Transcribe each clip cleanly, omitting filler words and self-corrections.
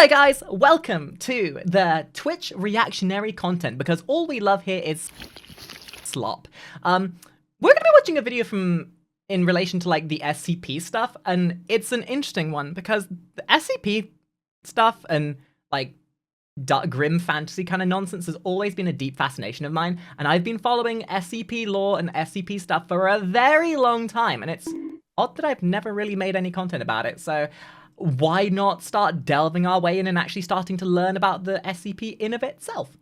Hello guys, welcome to the Twitch reactionary content, because all we love here is slop. We're gonna be watching a video in relation to like the SCP stuff, and it's an interesting one because the SCP stuff and like dark, grim fantasy kind of nonsense has always been a deep fascination of mine, and I've been following SCP lore and SCP stuff for a very long time, and it's odd that I've never really made any content about it, so why not start delving our way in and actually starting to learn about the SCP in of itself?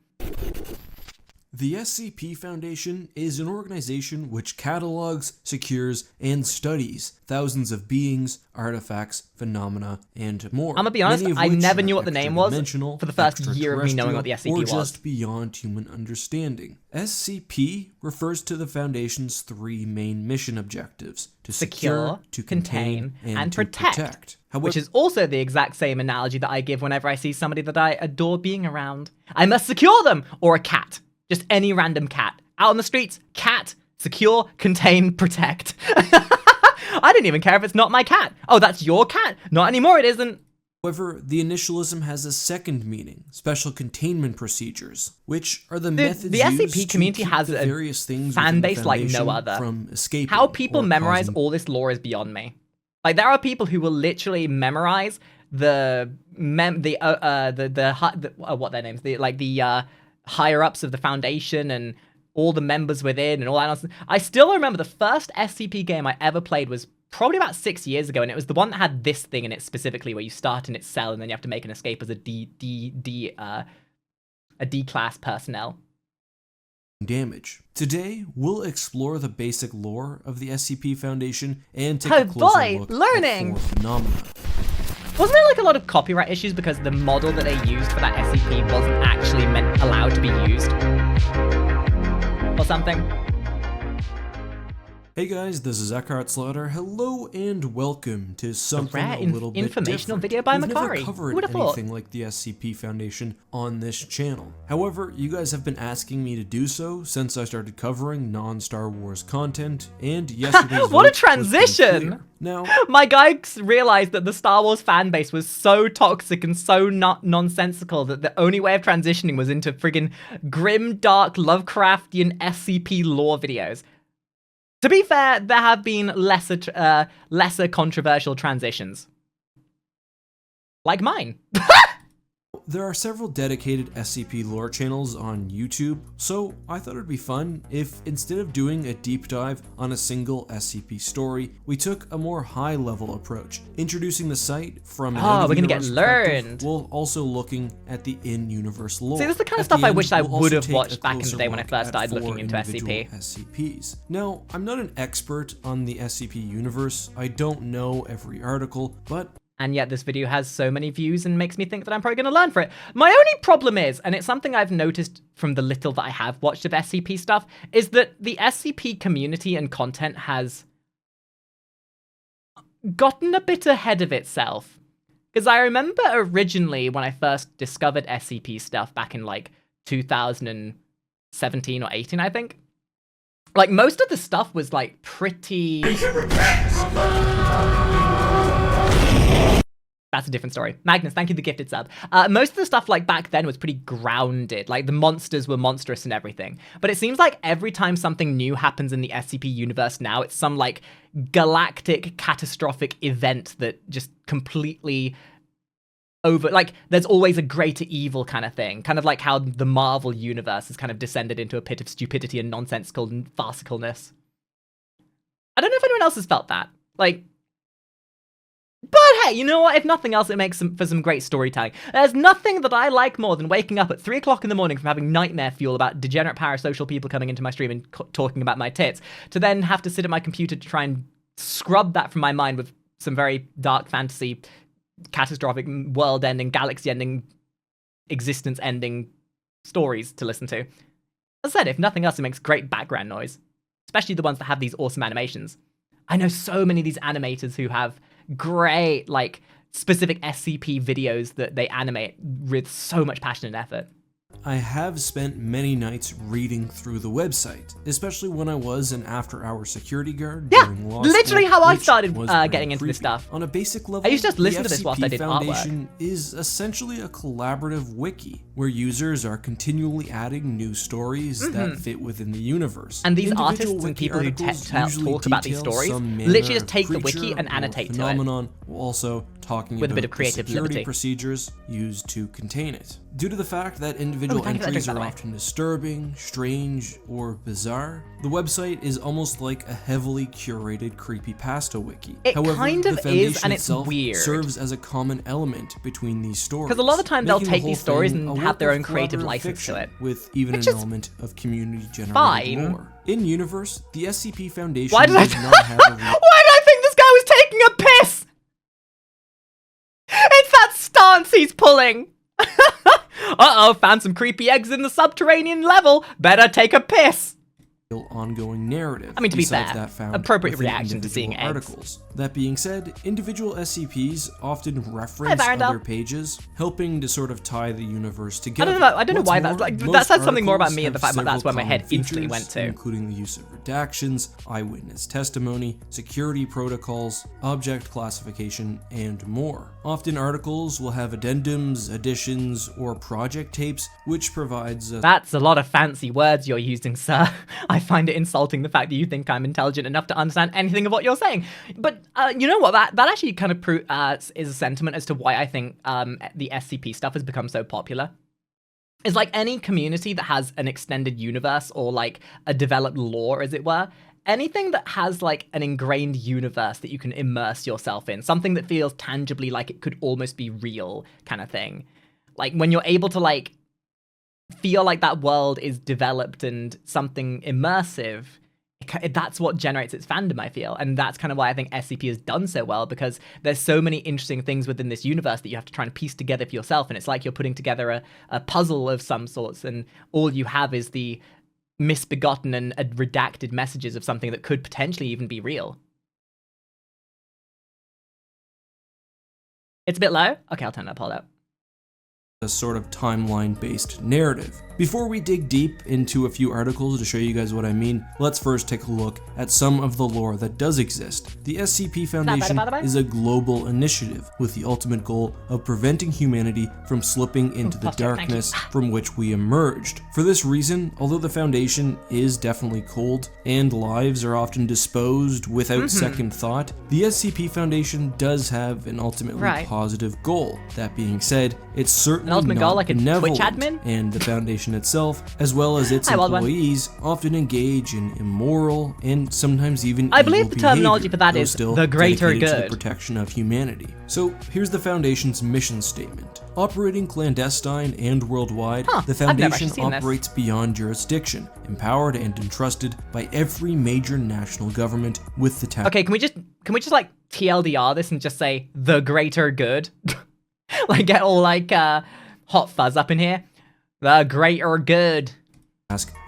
The SCP Foundation is an organization which catalogs, secures, and studies thousands of beings, artifacts, phenomena, and more. I'm gonna be honest, I never knew what the name was for the first year of me knowing what the SCP was. Or just beyond human understanding. SCP refers to the Foundation's three main mission objectives: to secure, to contain, and to protect. However, which is also the exact same analogy that I give whenever I see somebody that I adore being around. I must secure them! Or a cat. Just any random cat. Out on the streets, cat, secure, contain, protect. I don't even care if it's not my cat. Oh, that's your cat? Not anymore, it isn't. However, the initialism has a second meaning: special containment procedures, which are the methods the used SCP community to has keep the various things fan base the like no Foundation other. From escaping. How people or memorize causing... all this lore is beyond me. Like, there are people who will literally memorize what their names, the higher ups of the Foundation and all the members within and all that nonsense. I still remember the first SCP game I ever played was probably about 6 years ago, and it was the one that had this thing in it specifically, where you start in its cell and then you have to make an escape as a D-class personnel. Damage. Today, we'll explore the basic lore of the SCP Foundation and take a closer look learning! at four phenomena. Wasn't there like a lot of copyright issues because the model that they used for that SCP wasn't actually allowed to be used? Or something? Hey guys, this is Eckhart Slaughter. Hello and welcome to something a little bit informational different. video by We've Makari. never covered Who would have thought? anything like the SCP Foundation on this channel. However, you guys have been asking me to do so since I started covering non-Star Wars content, and yesterday's What a vote was transition! clear. Now, my guy realized that the Star Wars fan base was so toxic and so not nonsensical that the only way of transitioning was into friggin' grim, dark, Lovecraftian SCP lore videos. To be fair, there have been lesser controversial transitions. Like mine. there are several dedicated SCP lore channels on YouTube, so I thought it'd be fun if, instead of doing a deep dive on a single SCP story, we took a more high-level approach, introducing the site from an we're gonna get learned, while also looking at the in-universe lore. See, this is the kind of stuff I wish I would have watched back in the day when I first started looking into SCPs. Now, I'm not an expert on the SCP universe, I don't know every article, but and yet this video has so many views and makes me think that I'm probably going to learn for it. My only problem is, and it's something I've noticed from the little that I have watched of SCP stuff, is that the SCP community and content has gotten a bit ahead of itself. Because I remember originally when I first discovered SCP stuff back in like 2017 or 18, I think. Like, most of the stuff was like pretty... That's a different story. Magnus, thank you for the gifted sub. Most of the stuff like back then was pretty grounded. Like the monsters were monstrous and everything. But it seems like every time something new happens in the SCP universe now, it's some like galactic catastrophic event that just completely like there's always a greater evil kind of thing. Kind of like how the Marvel universe has kind of descended into a pit of stupidity and nonsensical and farcicalness. I don't know if anyone else has felt that. Like, but hey, you know what? If nothing else, it makes for some great storytelling. There's nothing that I like more than waking up at 3 o'clock in the morning from having nightmare fuel about degenerate parasocial people coming into my stream and talking about my tits, to then have to sit at my computer to try and scrub that from my mind with some very dark fantasy, catastrophic, world-ending, galaxy-ending, existence-ending stories to listen to. As I said, if nothing else, it makes great background noise, especially the ones that have these awesome animations. I know so many of these animators who have great, like, specific SCP videos that they animate with so much passion and effort. I have spent many nights reading through the website, especially when I was an after-hours security guard during law literally school, how I which started was getting pretty into this creepy. stuff. On a basic level, I used to just listen the to this whilst I SCP did artwork. Foundation is essentially a collaborative wiki where users are continually adding new stories that fit within the universe. And these Individual artists and wiki people who articles talk usually about these detail stories some manner literally just of take the wiki creature and or annotate to it. phenomenon, while also talking With a about bit of creative the security liberty. procedures used to contain it. Due to the fact that individual thank you for that entries drink, by are the way. often disturbing, strange, or bizarre, the website is almost like a heavily curated creepypasta wiki. It However, kind the of is, Foundation and it's itself weird. serves as a common element between these stories. Because a lot of the time they'll making take whole these stories thing and a have work their of own creative collaborative license to fiction, it. with even Which an is element of community-generated fine. lore. In universe, the SCP Foundation Why did I does not have a Why did I think this guy was taking a piss? It's that stance he's pulling. Uh-oh, found some creepy eggs in the subterranean level. Better take a piss. ongoing narrative. I mean, to be besides fair, that found appropriate within reaction to seeing individual eggs. articles. That being said, individual SCPs often reference Varendal. other pages, helping to sort of tie the universe together. I don't know What's why more, that's like. most That says something more about articles me and the have fact that that's where several my head common instantly features, went to. including the use of redactions, eyewitness testimony, security protocols, object classification, and more. Often articles will have addendums, additions, or project tapes, which provides a That's a lot of fancy words you're using, sir. I find it insulting the fact that you think I'm intelligent enough to understand anything of what you're saying. But you know what? That actually kind of is a sentiment as to why I think the SCP stuff has become so popular. It's like any community that has an extended universe or like a developed lore, as it were. Anything that has like an ingrained universe that you can immerse yourself in, something that feels tangibly like it could almost be real kind of thing. Like when you're able to like feel like that world is developed and something immersive, that's what generates its fandom, I feel. And that's kind of why I think SCP has done so well, because there's so many interesting things within this universe that you have to try and piece together for yourself. And it's like you're putting together a puzzle of some sorts, and all you have is the misbegotten and redacted messages of something that could potentially even be real. It's a bit low? Okay, I'll turn that part up. a sort of timeline-based narrative. Before we dig deep into a few articles to show you guys what I mean, let's first take a look at some of the lore that does exist. The SCP Foundation is a global initiative with the ultimate goal of preventing humanity from slipping into the darkness from which we emerged. For this reason, although the Foundation is definitely cold and lives are often disposed without second thought, the SCP Foundation does have an ultimately positive goal. That being said, it's certainly ultimate not goal, like a Twitch benevolent, admin? and the Foundation itself, as well as its employees, often engage in immoral and sometimes even I believe the terminology for that is still the greater dedicated to good. the protection of humanity. So here's the Foundation's mission statement. Operating clandestine and worldwide, the I've never Foundation actually seen this. operates beyond jurisdiction, empowered and entrusted by every major national government with the task. Okay, can we just like TLDR this and just say the greater good? Like get all like hot fuzz up in here. The greater good.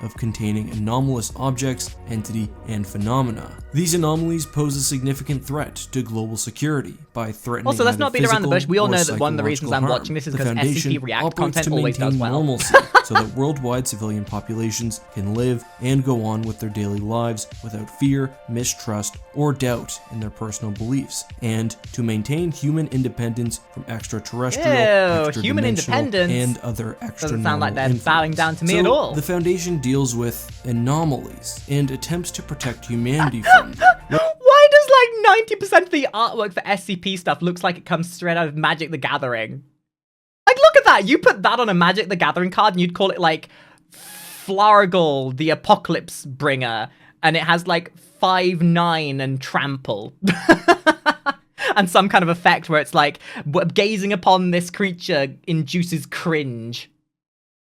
Of containing anomalous objects, entity, and phenomena. These anomalies pose a significant threat to global security by threatening Also, let's either not beat around the bush. We all physical know or that one of the reasons I'm psychological watching this is harm. because The Foundation SCP React operates content to always does maintain well. normalcy so that worldwide civilian populations can live and go on with their daily lives without fear, mistrust, or doubt in their personal beliefs, and to maintain human independence from extraterrestrial, human independence, and other extra doesn't sound like they're influence. bowing down to me at So, all. The Foundation deals with anomalies and attempts to protect humanity from them. Why does like 90% of the artwork for SCP stuff looks like it comes straight out of Magic the Gathering? Like, look at that. You put that on a Magic the Gathering card and you'd call it like Flargle, the Apocalypse Bringer, and it has like 5/9 and trample. And some kind of effect where it's like, gazing upon this creature induces cringe.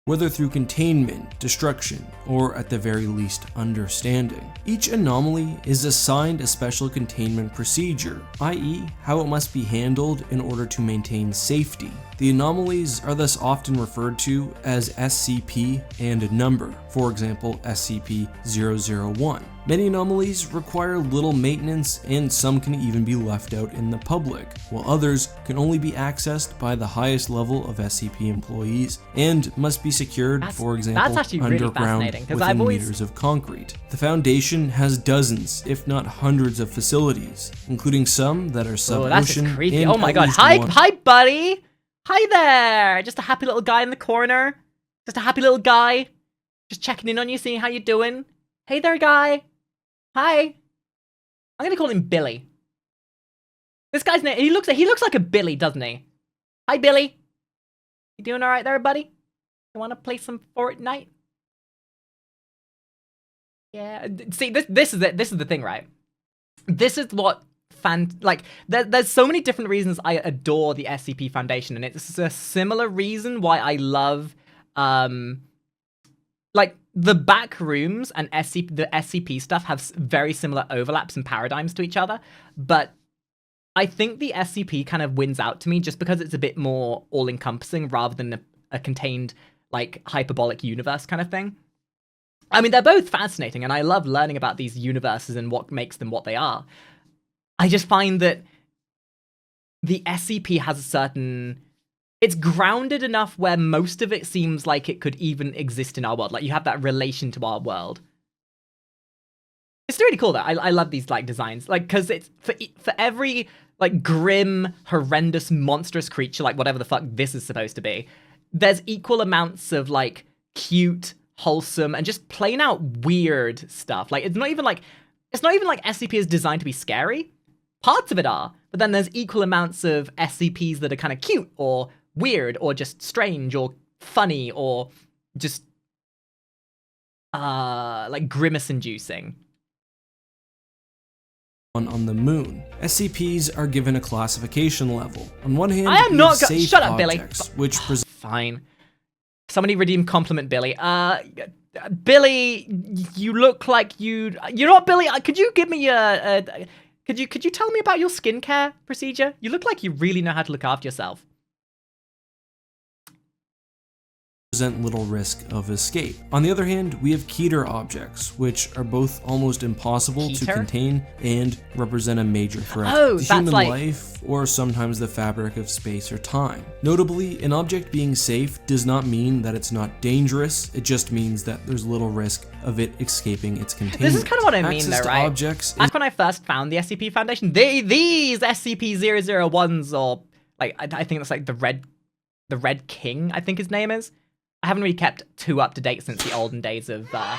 Whether through containment, destruction, or at the very least, understanding. Each anomaly is assigned a special containment procedure, i.e., how it must be handled in order to maintain safety. The anomalies are thus often referred to as SCP and a number, for example, SCP-001. Many anomalies require little maintenance, and some can even be left out in the public, while others can only be accessed by the highest level of SCP employees and must be secured, for example, underground within meters of concrete. The Foundation has dozens, if not hundreds of facilities, including some that are sub-ocean. That's creepy. Oh my god. Hi, buddy! Hi there! Just a happy little guy in the corner. Just a happy little guy. Just checking in on you, seeing how you're doing. Hey there, guy. Hi. I'm gonna call him Billy. This guy's name, he looks like a Billy, doesn't he? Hi, Billy. You doing all right there, buddy? You want to play some Fortnite? Yeah. See, this is it. This is the thing, right? This is what there's so many different reasons I adore the SCP Foundation, and it's a similar reason why I love, like, the back rooms and the SCP stuff have very similar overlaps and paradigms to each other, but I think the SCP kind of wins out to me just because it's a bit more all-encompassing rather than a contained, like, hyperbolic universe kind of thing. I mean, they're both fascinating, and I love learning about these universes and what makes them what they are. I just find that the SCP has a certain... It's grounded enough where most of it seems like it could even exist in our world. Like, you have that relation to our world. It's really cool, though. I love these, like, designs. Like, because it's... For every, like, grim, horrendous, monstrous creature, like, whatever the fuck this is supposed to be, there's equal amounts of, like, cute, wholesome, and just plain out weird stuff. Like, it's not even like SCP is designed to be scary. Parts of it are, but then there's equal amounts of SCPs that are kind of cute or weird or just strange or funny or just like grimace-inducing. On the moon, SCPs are given a classification level. On one hand, I am not safe shut up, objects, Billy. which Fine. Somebody redeem compliment Billy. Billy, you look like you're not Billy. Could you give me could you tell me about your skincare procedure? You look like you really know how to look after yourself. present little risk of escape. On the other hand, we have Keter objects, which are both almost impossible to contain and represent a major threat to human life or sometimes the fabric of space or time. Notably, an object being safe does not mean that it's not dangerous, it just means that there's little risk of it escaping its containment. This is kind of what I mean though, right? Back when I first found the SCP Foundation, these SCP-001s, or like, I think it's like the Red King, I think his name is. I haven't really kept too up to date since the olden days of the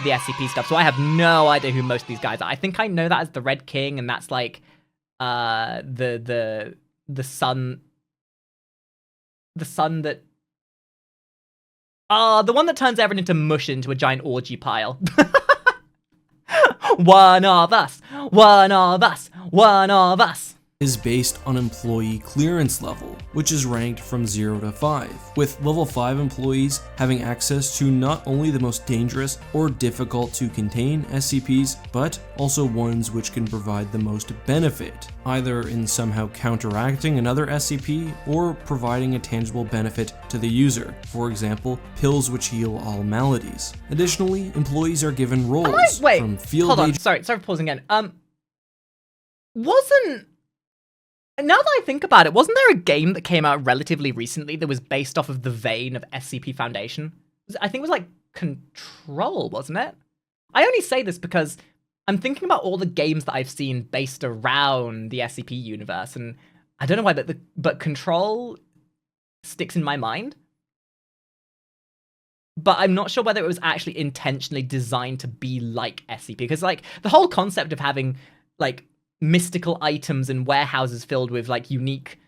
SCP stuff, so I have no idea who most of these guys are. I think I know that as the Red King, and that's like the son that the one that turns everyone into mush into a giant orgy pile. One of us, one of us, one of us. Is based on employee clearance level, which is ranked from 0 to 5, with level 5 employees having access to not only the most dangerous or difficult to contain SCPs, but also ones which can provide the most benefit, either in somehow counteracting another SCP or providing a tangible benefit to the user, for example, pills which heal all maladies. Additionally, employees are given roles from field hold on, sorry for pausing again. Now that I think about it, wasn't there a game that came out relatively recently that was based off of the vein of SCP Foundation? I think it was like Control, wasn't it? I only say this because I'm thinking about all the games that I've seen based around the SCP universe, and I don't know why, but Control sticks in my mind. But I'm not sure whether it was actually intentionally designed to be like SCP, because like the whole concept of having like mystical items and warehouses filled with like unique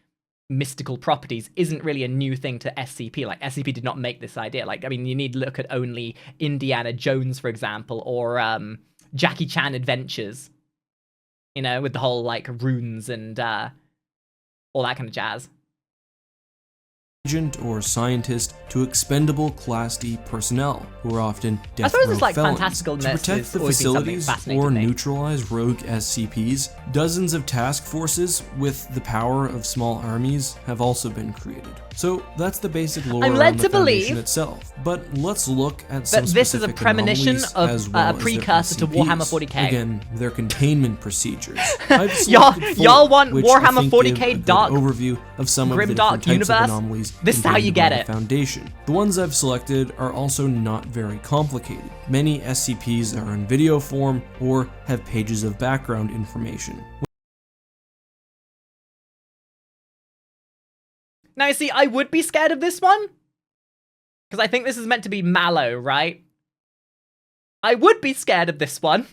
mystical properties isn't really a new thing to SCP. Like SCP did not make this idea. Like, I mean, you need to look at only Indiana Jones, for example, or Jackie Chan Adventures, you know, with the whole like runes and all that kind of jazz. agent or scientist to expendable Class D personnel, who are often death suppose row it's like felons. fantasticalness To protect has the always been something facilities fascinating or to me. neutralize rogue SCPs, dozens of task forces with the power of small armies have also been created. So that's the basic lore I'm around led the to Foundation believe itself. But let's look at some But this is a specific premonition anomalies of as well a as their precursor to Warhammer SCPs. 40k. Again, their containment procedures. I've Y'all- selected 4, y'all want which Warhammer I think 40K give a good dark, overview of some of the grim dark different types universe? of anomalies. This is how you contained get by it. the Foundation. The ones I've selected are also not very complicated. Many SCPs are in video form or have pages of background information. Now, you see, I would be scared of this one. Because I think this is meant to be Mallow, right? I would be scared of this one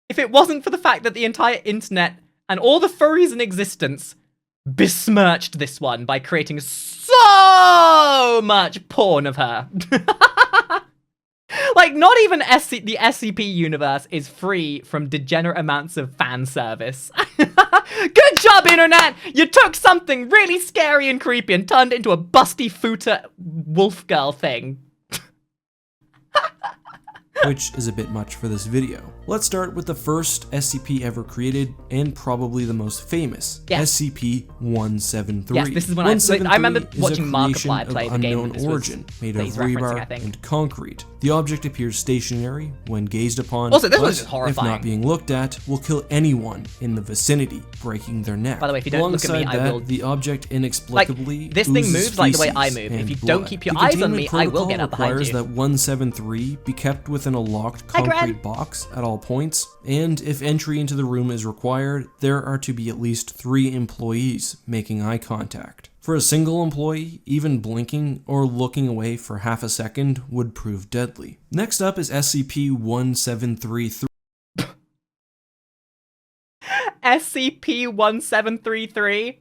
if it wasn't for the fact that the entire internet and all the furries in existence besmirched this one by creating so much porn of her. Like, not even the SCP universe is free from degenerate amounts of fan service. Good job, internet! You took something really scary and creepy and turned it into a busty footer wolf girl thing. Which is a bit much for this video. Let's start with the first SCP ever created and probably the most famous, Yes. SCP-173. Yes, this is when I remember 173 is a watching creation Markiplier of play the game when unknown this was- origin, made that of he's referencing, I rebar think. and concrete. The object appears stationary when gazed upon, Also, this but was just horrifying. if not being looked at, will kill anyone in the vicinity, breaking their neck. By the way, if you don't look at me, Alongside I that, will- the object Like, inexplicably this thing oozes moves like the way I feces move. If and you don't blood. keep your The eyes on containment me, I will protocol get up behind requires you. that 173 be kept within a locked Hi, Gran. concrete box at all points, and if entry into the room is required, there are to be at least 3 employees making eye contact. For a single employee, even blinking or looking away for half a second would prove deadly. Next up is SCP-1733. SCP-1733?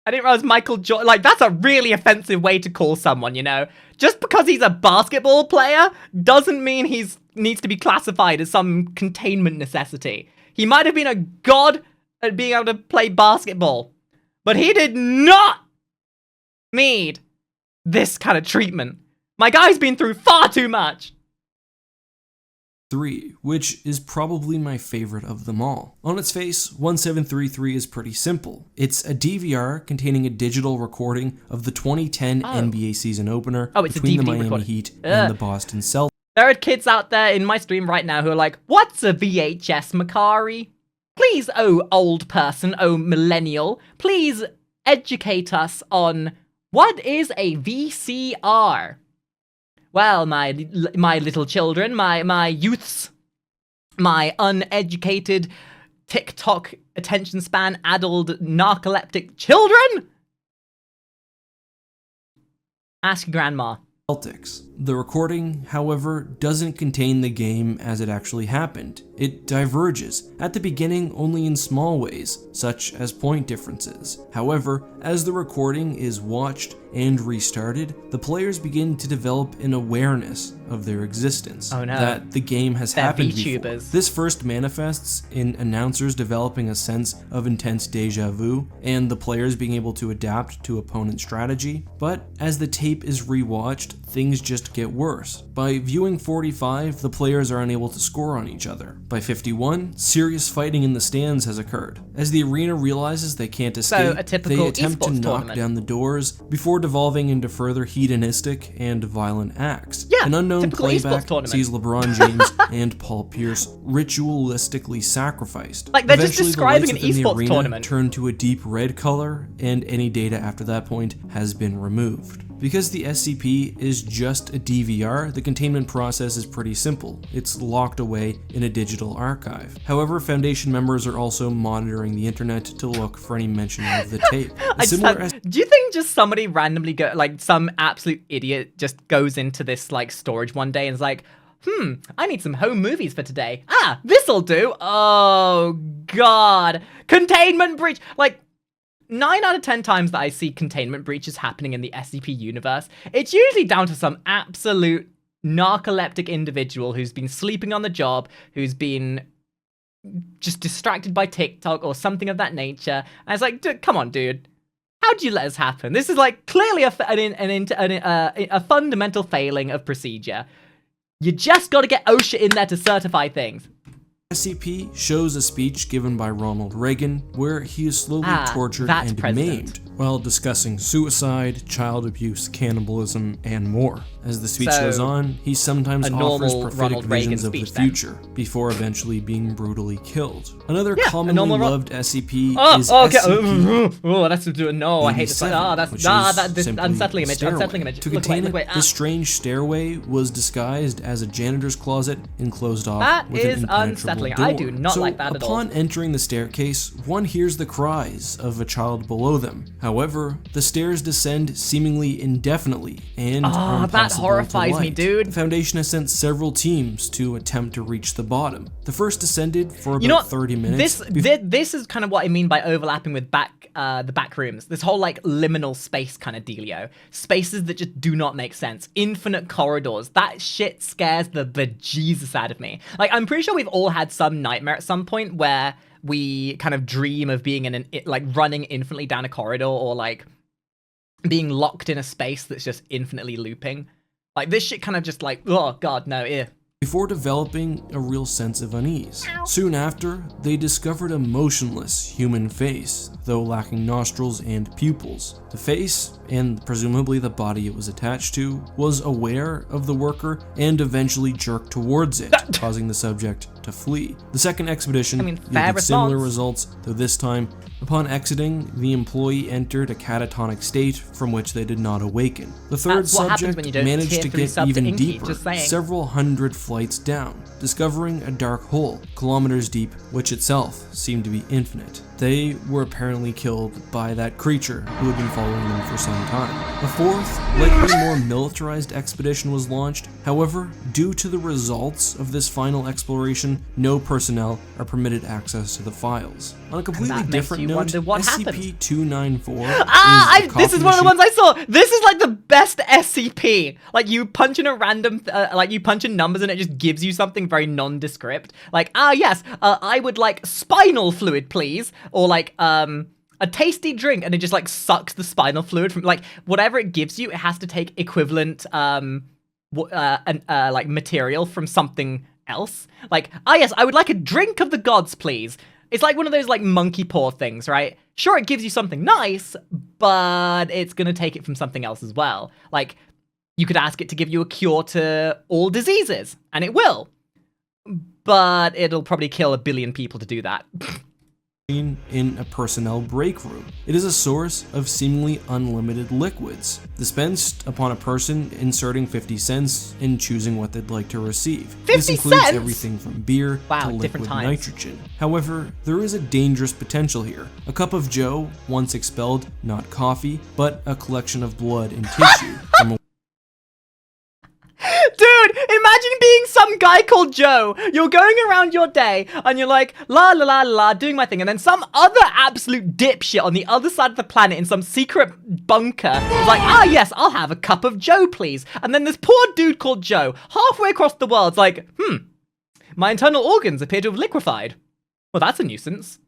I didn't realize Michael Jordan, like, that's a really offensive way to call someone, you know? Just because he's a basketball player doesn't mean he's needs to be classified as some containment necessity. He might have been a god at being able to play basketball, but he did not need this kind of treatment. My guy's been through far too much. 3, which is probably my favorite of them all. On its face, 1733 is pretty simple. It's a DVR containing a digital recording of the 2010 NBA season opener Oh, it's a between the DVD Miami recording. Heat Ugh. and the Boston Celtics. There are kids out there in my stream right now who are like, what's a VHS, Makari? Please, oh old person, oh millennial, please educate us on what is a VCR? Well, my little children, my youths, my uneducated, TikTok attention span addled narcoleptic children? Ask grandma. The recording, however, doesn't contain the game as it actually happened. It diverges, at the beginning only in small ways, such as point differences. However, as the recording is watched and restarted, the players begin to develop an awareness of their existence. Oh no. That the game has They're happened before. VTubers. This first manifests in announcers developing a sense of intense deja vu, and the players being able to adapt to opponent strategy. But as the tape is rewatched, things just get worse. By viewing 45, the players are unable to score on each other. By 51, serious fighting in the stands has occurred. As the arena realizes they can't escape, a typical they attempt to esports knock tournament. down the doors before devolving into further hedonistic and violent acts. Yeah, An unknown typical esports playback tournament. sees LeBron James and Paul Pierce ritualistically sacrificed. Like, they're just Eventually, the describing lights an within the esports arena tournament. turn to a deep red color, and any data after that point has been removed. Because the SCP is just a DVR, the containment process is pretty simple. It's locked away in a digital archive. However, Foundation members are also monitoring the internet to look for any mention of the tape. Do you think just somebody randomly like some absolute idiot just goes into this like storage one day and is like, I need some home movies for today. Ah, this'll do. Oh god. Containment breach. Like 9 out of 10 times that I see containment breaches happening in the SCP universe, it's usually down to some absolute narcoleptic individual who's been sleeping on the job, who's been just distracted by TikTok or something of that nature. And it's like, come on, dude. How'd you let this happen? This is like clearly a fundamental failing of procedure. You just got to get OSHA in there to certify things. SCP shows a speech given by Ronald Reagan where he is slowly tortured and maimed while discussing suicide, child abuse, cannibalism, and more. As the speech goes on, he sometimes offers prophetic visions of the future before eventually being brutally killed. Another commonly loved SCP is SCP. Oh, that's no, I hate this. This unsettling image. Unsettling image. To contain it, the strange stairway was disguised as a janitor's closet and closed off with an impenetrable door. I do not like that at all. Upon entering the staircase, one hears the cries of a child below them. However, the stairs descend seemingly indefinitely and are impossible that horrifies to light. me, dude. The Foundation has sent several teams to attempt to reach the bottom. The first descended for about 30 minutes. This is kind of what I mean by overlapping with the back rooms. This whole like liminal space kind of dealio. Spaces that just do not make sense. Infinite corridors. That shit scares the bejesus out of me. Like, I'm pretty sure we've all had some nightmare at some point where we kind of dream of being in running infinitely down a corridor, or like being locked in a space that's just infinitely looping. Like, this shit kind of just like, oh god, no, ew. Before developing a real sense of unease. Soon after, they discovered a motionless human face, though lacking nostrils and pupils. The face, and presumably the body it was attached to, was aware of the worker and eventually jerked towards it, causing the subject to flee. The second expedition yielded similar results, though this time, upon exiting, the employee entered a catatonic state from which they did not awaken. The third subject managed to get even deeper, several hundred flights down, discovering a dark hole, kilometers deep, which itself seemed to be infinite. They were apparently killed by that creature who had been following them for some time. A fourth, likely more militarized expedition was launched. However, due to the results of this final exploration, no personnel are permitted access to the files. On a completely different note, SCP-294 this is one of the ones I saw. This is like the best SCP. Like, you punch in a random, you punch in numbers and it just gives you something very nondescript. Like, yes, I would like spinal fluid, please. Or like, a tasty drink, and it just like sucks the spinal fluid from, like, whatever it gives you, it has to take equivalent, like material from something else. Like, yes, I would like a drink of the gods, please. It's like one of those like monkey paw things, right? Sure, it gives you something nice, but it's gonna take it from something else as well. Like, you could ask it to give you a cure to all diseases, and it will. But it'll probably kill 1 billion people to do that. In a personnel break room. It is a source of seemingly unlimited liquids, dispensed upon a person inserting 50 cents and choosing what they'd like to receive. This includes everything from beer to liquid nitrogen. However, there is a dangerous potential here. A cup of Joe, once expelled, not coffee, but a collection of blood and tissue from a Dude, imagine being some guy called Joe. You're going around your day and you're like, la la la la, doing my thing. And then some other absolute dipshit on the other side of the planet in some secret bunker is like, yes, I'll have a cup of Joe, please. And then this poor dude called Joe, halfway across the world, is like, my internal organs appear to have liquefied. Well, that's a nuisance.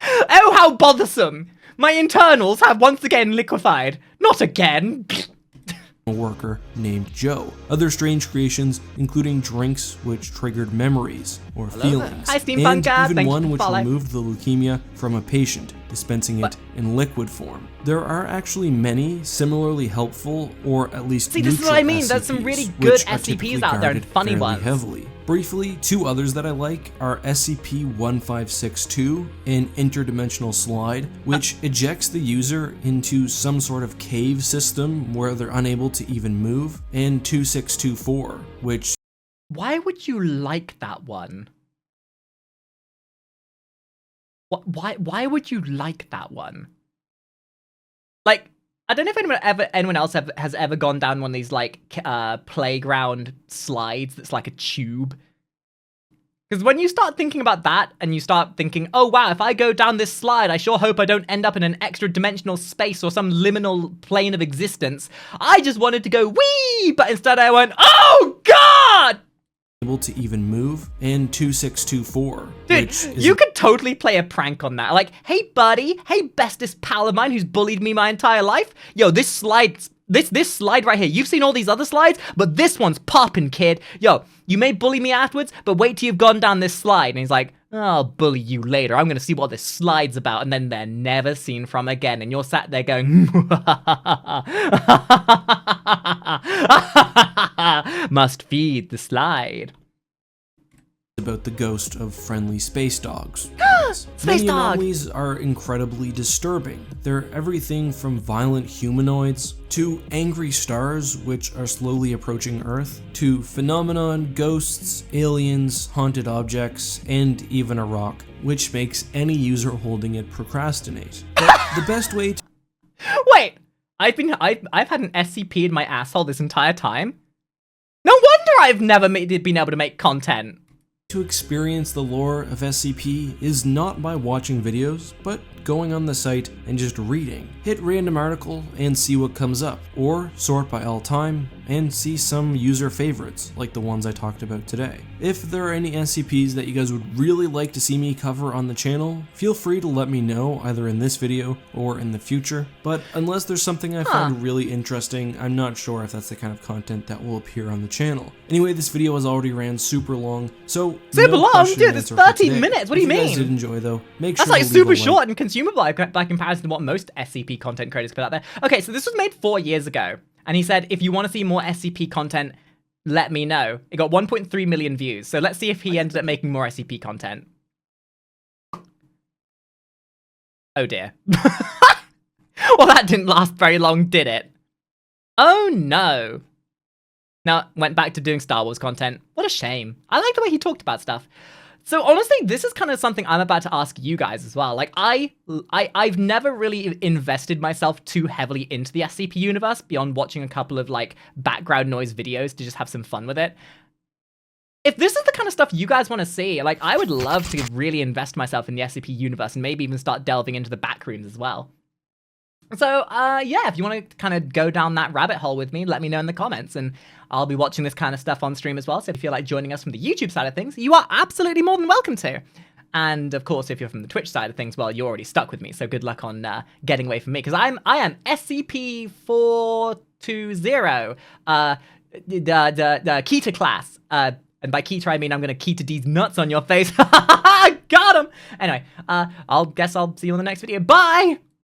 Oh, how bothersome. My internals have once again liquefied. Not again. worker named Joe. Other strange creations, including drinks which triggered memories or feelings, and even one which removed the leukemia from a patient, dispensing it in liquid form. There are actually many similarly helpful, or at least this is what I mean. There's some really good SCPs out there and funny ones. Heavily. Briefly, two others that I like are SCP-1562, an interdimensional slide, which ejects the user into some sort of cave system where they're unable to even move, and 2624, which... Why would you like that one? Why would you like that one? Like, I don't know if anyone else has ever gone down one of these like playground slides that's like a tube. Because when you start thinking about that and you start thinking, oh wow, if I go down this slide, I sure hope I don't end up in an extra dimensional space or some liminal plane of existence. I just wanted to go wee, but instead I went, oh god! able to even move, and 2624. Dude, which is you could totally play a prank on that. Like, hey buddy, hey bestest pal of mine who's bullied me my entire life. Yo, this slide right here, you've seen all these other slides, but this one's poppin', kid. Yo, you may bully me afterwards, but wait till you've gone down this slide. And he's like, I'll bully you later. I'm gonna see what this slide's about. And then they're never seen from again. And you're sat there going, must feed the slide. about the ghost of friendly space dogs. Space Many dog! anomalies are incredibly disturbing. They're everything from violent humanoids to angry stars which are slowly approaching Earth, to phenomenon, ghosts, aliens, haunted objects, and even a rock, which makes any user holding it procrastinate. But the best way to Wait, I've had an SCP in my asshole this entire time? No wonder I've never been able to make content. experience the lore of SCP is not by watching videos, but going on the site and just reading. Hit random article and see what comes up, or sort by all time and see some user favorites, like the ones I talked about today. If there are any SCPs that you guys would really like to see me cover on the channel, feel free to let me know either in this video or in the future, but unless there's something I find really interesting, I'm not sure if that's the kind of content that will appear on the channel. Anyway, this video has already ran super long, so Super no long? question Dude, and it's answer for 13 today. minutes, what do you If you guys mean? did enjoy though, make That's sure like to leave super a like. short and consumable by comparison to what most SCP content creators put out there. Okay, so this was made 4 years ago, and he said, if you want to see more SCP content, let me know. It got 1.3 million views, so let's see if he ended up making more SCP content. Oh dear. Well, that didn't last very long, did it? Oh no. Now, went back to doing Star Wars content. What a shame. I like the way he talked about stuff. So honestly, this is kind of something I'm about to ask you guys as well. Like, I've never really invested myself too heavily into the SCP universe beyond watching a couple of, like, background noise videos to just have some fun with it. If this is the kind of stuff you guys want to see, like, I would love to really invest myself in the SCP universe and maybe even start delving into the back rooms as well. So, yeah, if you want to kind of go down that rabbit hole with me, let me know in the comments, and I'll be watching this kind of stuff on stream as well, so if you feel like joining us from the YouTube side of things, you are absolutely more than welcome to. And, of course, if you're from the Twitch side of things, well, you're already stuck with me, so good luck on getting away from me, because I am SCP-420, the Keeta class, and by Keeta I mean I'm going to Keeta these nuts on your face. Got him! Anyway, I'll see you on the next video. Bye!